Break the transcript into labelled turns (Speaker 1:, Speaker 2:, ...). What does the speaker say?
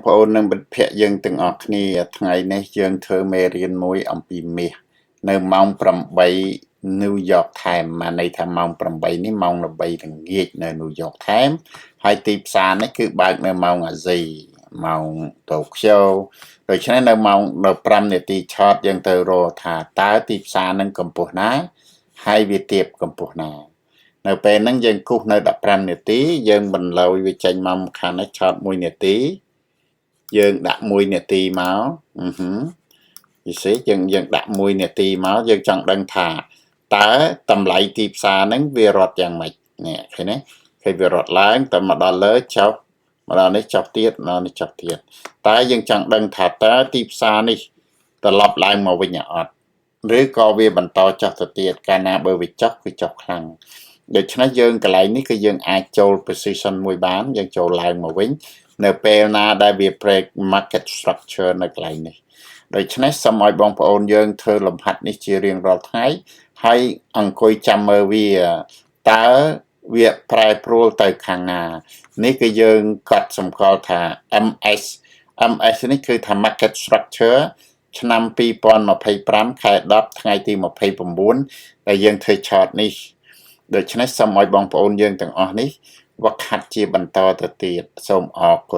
Speaker 1: ប្អូននឹងមិត្តភ័ក្តិយើងទាំងអស់គ្នាថ្ងៃនេះយើងធ្វើមេរៀនមួយអំពីមាសនៅម៉ោង8 New York Times មកន័យថាម៉ោង8នេះម៉ោងល្ងាចនៅ New York Times ហើយទីផ្សារនេះគឺបើកនៅម៉ោងអាស៊ីម៉ោងតូក្យូដូច្នេះនៅម៉ោង15នាទីឆតយើងទៅរកថាតើទីផ្សារនឹងកម្ពស់ណាហើយវាទាបកម្ពស់ណានៅពេលហ្នឹងយើងគូសនៅ15នាទីយើងបន្លយវាចេញមកខាងនេះឆត1នាទីយើងដាក់1នាទីមកពិសេសយើងដាក់1នាទីមកយើងចង់ដឹងថាតើតម្លៃទីផ្សារហ្នឹងវារត់យ៉ាងម៉េចនេះឃើញទេឃើញវារត់ឡើងទៅមកដល់លើចុះមកដល់នេះចុះទៀតម្ដងនេះចុះទៀតតែយើងចង់ដឹងថាតើទីផ្សារនេះត្រឡប់ឡើងមកវិញអត់ឬក៏វាបន្តចុះទៅទៀតកាលណាបើវាចុះគឺចុះខ្លាំងដូច្នេះយើងកន្លែងនេះគឺយើងអាចចូល position មួយបានយើងចូលឡើងមកវិញនៅពេលណាដែលវា break market structure នៅកន្លែងនេះដូច្នេះសូមឲ្យបងប្អូនយើងធ្វើលំហាត់នេះជារៀងរាល់ថ្ងៃហើយអង្គុយចាំមើលវាតើវាប្រែប្រួលទៅខាងណានេះគឺយើងកត់សម្គាល់ថា MS នេះគឺថា market structure ឆ្នាំ2025ខែ10ថ្ងៃទី29ដែលយើងធ្វើ chart នេះដូច្នេះសូមឲ្យបងប្អូនយើងទាំងអស់នេះវឹកហាត់ជាបន្តទៅទៀតសូមអរគុណ